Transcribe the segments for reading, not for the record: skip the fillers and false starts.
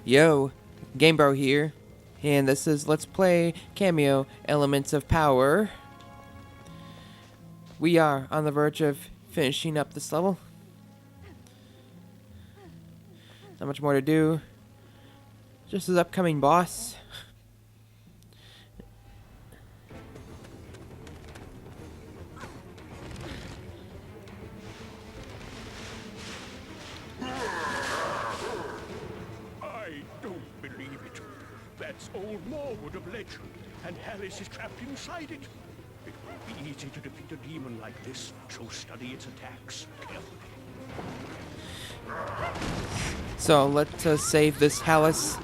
Yo, GameBro here, and this is Let's Play Kameo Elements of Power. We are on the verge of finishing up this level. Not much more to do. Just his upcoming boss. I don't believe it. That's old Norwood of legend, and Halis is trapped inside it. It won't be easy to defeat a demon like this, so study its attacks carefully. So let's save this Halis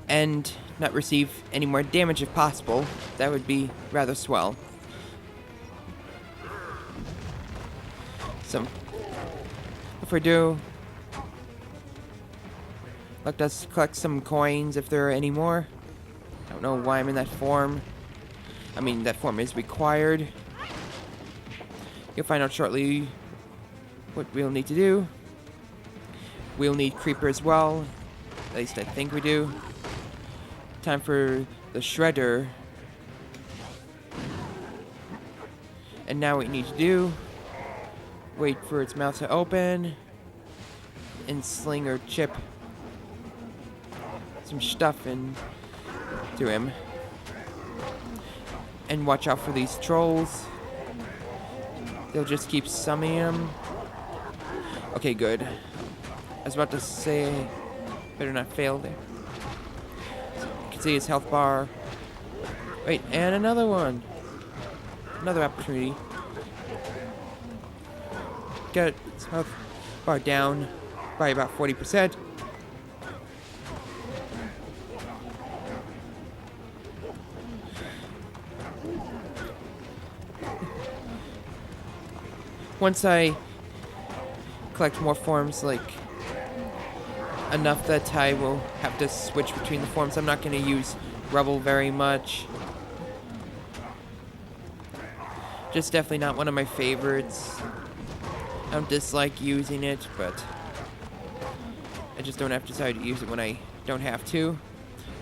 and not receive any more damage if possible. That would be rather swell. So, if we do, let us collect some coins if there are any more. I don't know why I'm in that form. I mean, that form is required. You'll find out shortly what we'll need to do. We'll need Creeper as well. At least I think we do. Time for the Shredder. And now what you need to do, wait for its mouth to open and sling or chip some stuff into him. And watch out for these trolls. They'll just keep summoning him. Okay, good. I was about to say, better not fail there. You can see his health bar. Wait, and another one. Another opportunity. Get his health bar down by about 40%. Once I collect more forms, like enough that I will have to switch between the forms. I'm not going to use Rubble very much. Just definitely not one of my favorites. I don't dislike using it, but I just don't have to decide to use it when I don't have to.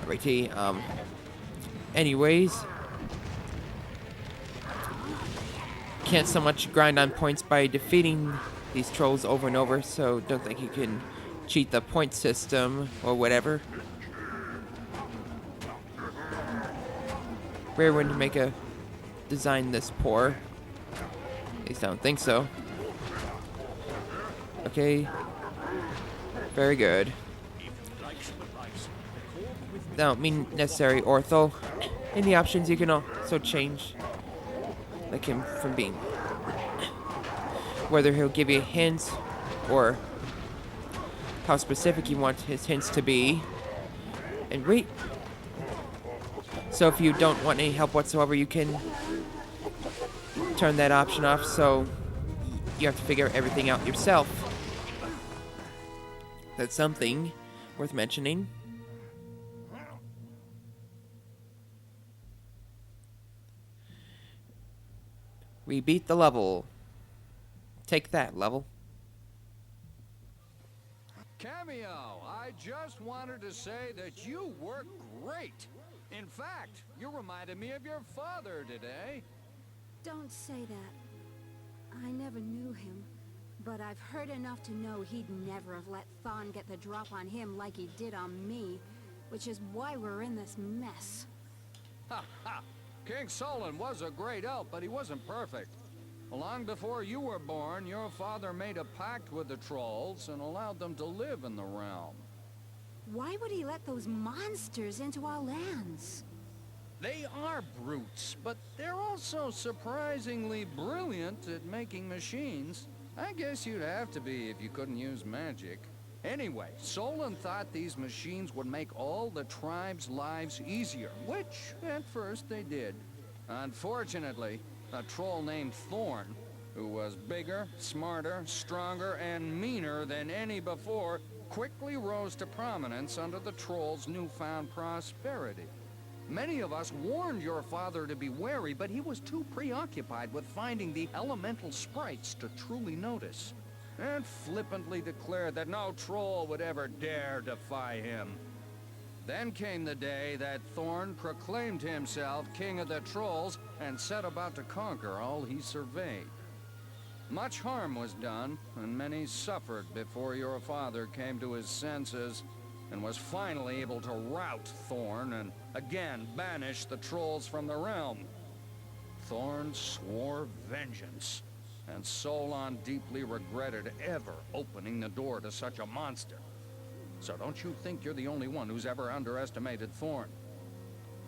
Alrighty, anyways. Can't so much grind on points by defeating these trolls over and over, so don't think you can cheat the point system or whatever. Rare one to make a design this poor. At least I don't think so. Okay. Very good. Don't mean necessary ortho. In the options you can also change like him from being whether he'll give you hints or how specific you want his hints to be. And wait. So if you don't want any help whatsoever, you can turn that option off, so you have to figure everything out yourself. That's something worth mentioning. We beat the level. Take that, level. Kameo, I just wanted to say that you were great. In fact, you reminded me of your father today. Don't say that. I never knew him, but I've heard enough to know he'd never have let Thon get the drop on him like he did on me, which is why we're in this mess. Ha ha! King Solon was a great elf, but he wasn't perfect. Long before you were born, your father made a pact with the trolls and allowed them to live in the realm. Why would he let those monsters into our lands? They are brutes, but they're also surprisingly brilliant at making machines. I guess you'd have to be if you couldn't use magic. Anyway, Solon thought these machines would make all the tribe's lives easier, which, at first, they did. Unfortunately, a troll named Thorn, who was bigger, smarter, stronger, and meaner than any before, quickly rose to prominence under the troll's newfound prosperity. Many of us warned your father to be wary, but he was too preoccupied with finding the elemental sprites to truly notice. and flippantly declared that no troll would ever dare defy him. Then came the day that Thorn proclaimed himself king of the trolls and set about to conquer all he surveyed. Much harm was done, and many suffered before your father came to his senses and was finally able to rout Thorn and again banish the trolls from the realm. Thorn swore vengeance, and Solon deeply regretted ever opening the door to such a monster. So don't you think you're the only one who's ever underestimated Thorn.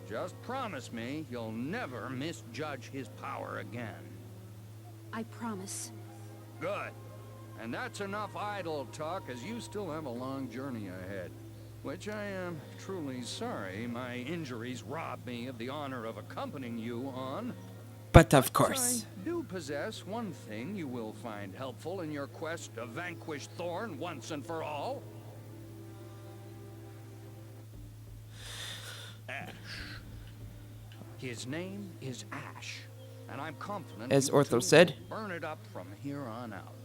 Just promise me you'll never misjudge his power again. I promise. Good. And that's enough idle talk, as you still have a long journey ahead. Which I am truly sorry my injuries robbed me of the honor of accompanying you on. But of course. I do possess one thing you will find helpful in your quest to vanquish Thorn once and for all. Ash. His name is Ash, and I'm confident As you Ortho two said. will burn it up from here on out.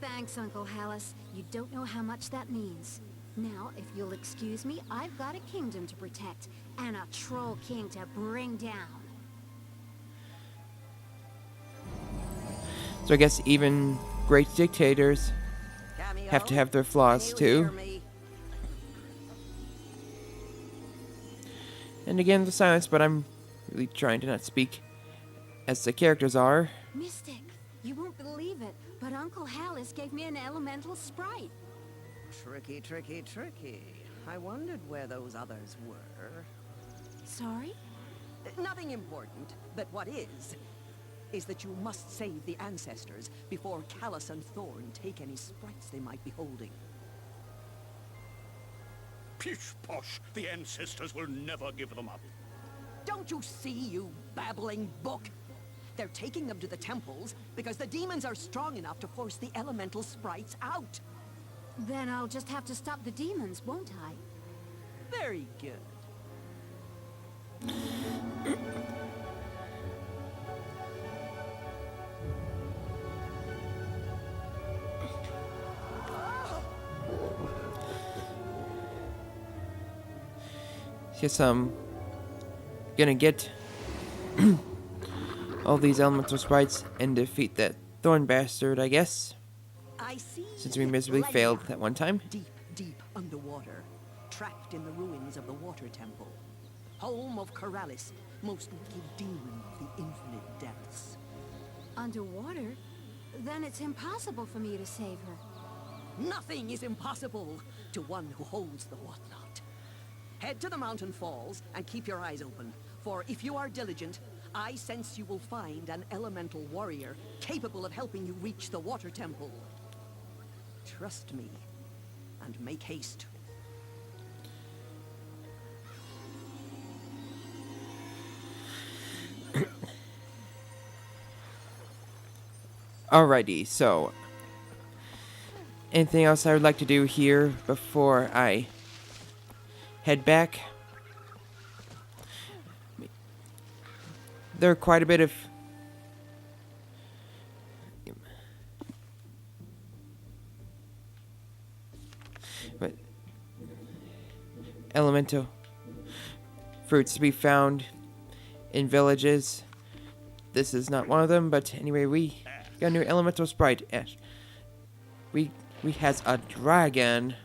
Thanks, Uncle Halis. You don't know how much that means. Now, if you'll excuse me, I've got a kingdom to protect, and a troll king to bring down. So I guess even great dictators Kameo, have to have their flaws can you hear too. me? And again, the silence, but I'm really trying to not speak as the characters are. Mystic, you won't believe it, but Uncle Halis gave me an elemental sprite. Tricky, tricky, tricky. I wondered where those others were. Sorry? Nothing important, but what is that you must save the ancestors before Callus and Thorn take any sprites they might be holding. Pish posh, the ancestors will never give them up. Don't you see, you babbling book? They're taking them to the temples because the demons are strong enough to force the elemental sprites out. Then I'll just have to stop the demons, won't I? Very good. Guess I'm gonna get all these elemental sprites and defeat that thorn bastard, I guess. I see. Since we miserably failed that one time. Deep, deep underwater, trapped in the ruins of the water temple, home of Keralis, most wicked demon of the infinite depths. Underwater? Then it's impossible for me to save her. Nothing is impossible to one who holds the whatnot. Head to the mountain falls and keep your eyes open, for if you are diligent, I sense you will find an elemental warrior capable of helping you reach the water temple. Trust me, and make haste. Alrighty, so anything else I would like to do here before I head back? There are quite a bit of elemental fruits to be found in villages. This is not one of them, but anyway, we got a new elemental sprite. Ash. We has a dragon.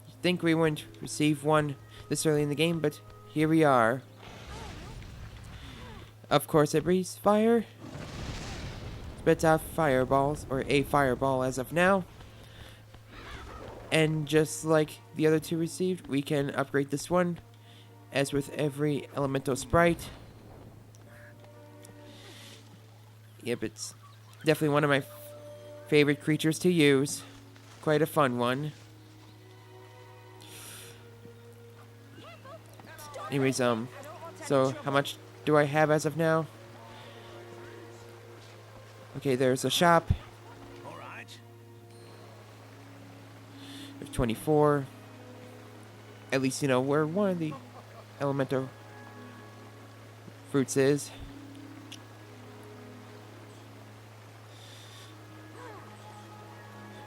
You'd think we wouldn't receive one this early in the game, but here we are. Of course, it breathes fire. Spits out fireballs, or a fireball as of now. And just like the other two received, we can upgrade this one, as with every elemental sprite. Yep, it's definitely one of my favorite creatures to use. Quite a fun one. Anyways, so how much do I have as of now? Okay, there's a shop. All right. We have 24. At least, you know, where one of the elemental fruits is.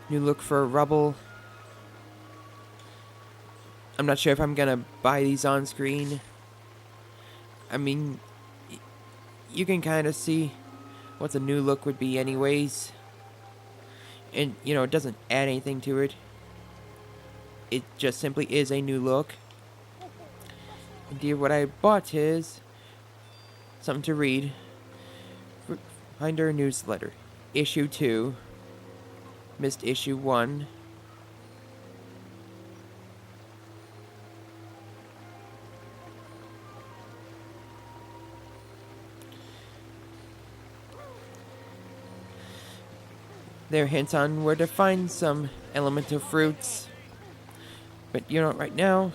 New look for rubble. I'm not sure if I'm gonna buy these on screen. I mean, you can kind of see what the new look would be anyways. And, you know, it doesn't add anything to it. It just simply is a new look. Indeed, what I bought is something to read. Finder newsletter. Issue 2. Missed issue 1. There are hints on where to find some elemental fruits. But you know, right now,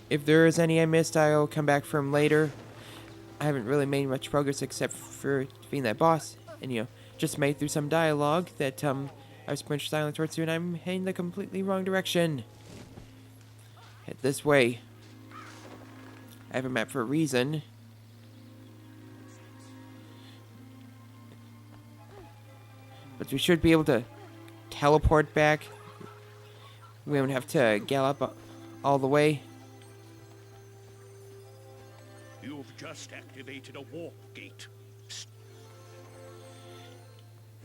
if there is any I missed, I'll come back from later. I haven't really made much progress except for being that boss, and you know, just made through some dialogue that I was pretty silent towards you, and I'm heading the completely wrong direction. Head this way. I have a map for a reason. But we should be able to teleport back. We won't have to gallop all the way. You've just activated a warp gate.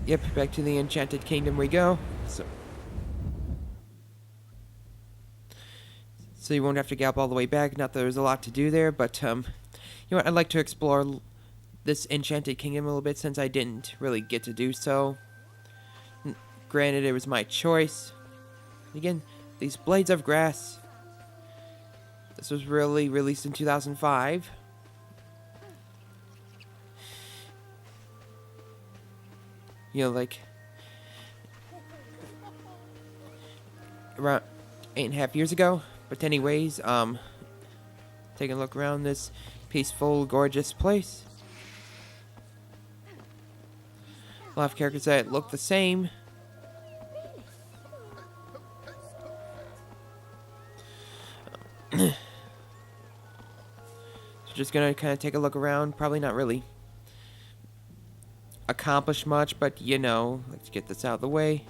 Yep, back to the Enchanted Kingdom we go. So you won't have to gallop all the way back. Not that there's a lot to do there, but you know what? I'd like to explore this Enchanted Kingdom a little bit since I didn't really get to do so. Granted, it was my choice. Again, these blades of grass. This was really released in 2005. You know, like around 8.5 years ago. But anyways, taking a look around this peaceful, gorgeous place. A lot of characters that look the same. So just gonna kind of take a look around. Probably not really accomplish much, but you know, let's get this out of the way.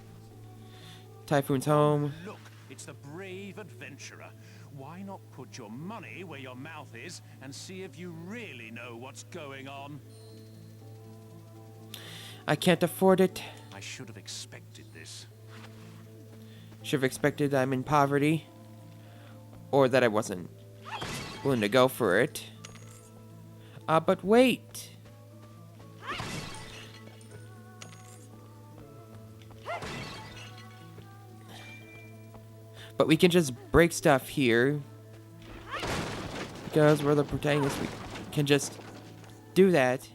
Typhoon's home. Look, it's the brave adventurer. Why not put your money where your mouth is and see if you really know what's going on? I can't afford it. I should have expected this. Should have expected I'm in poverty. Or that I wasn't willing to go for it. But wait. But we can just break stuff here. Because we're the protagonists, we can just do that.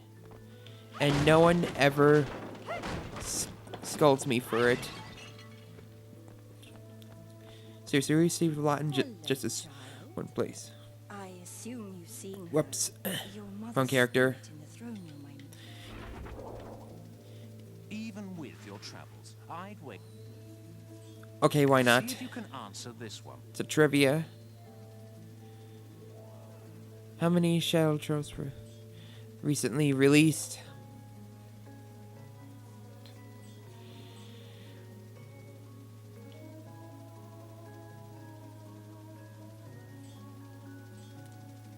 And no one ever scolds me for it. Seriously, we received a lot in just this one place. I assume you've seen her. Whoops. Your mother Wrong character. sat in the throne room, Even with your travels, I'd wait. Okay, why not? See if you can answer this one. It's a trivia. How many Shadow Trolls were recently released?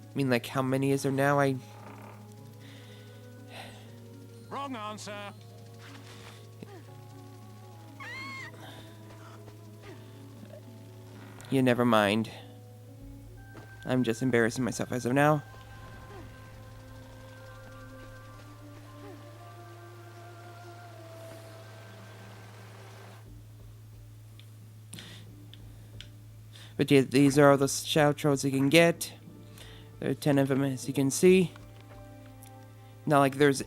I mean, like, how many is there now? Wrong answer. Yeah, never mind. I'm just embarrassing myself as of now. But yeah, these are all the Shadow Trolls you can get. There are 10 of them, as you can see. Not like there's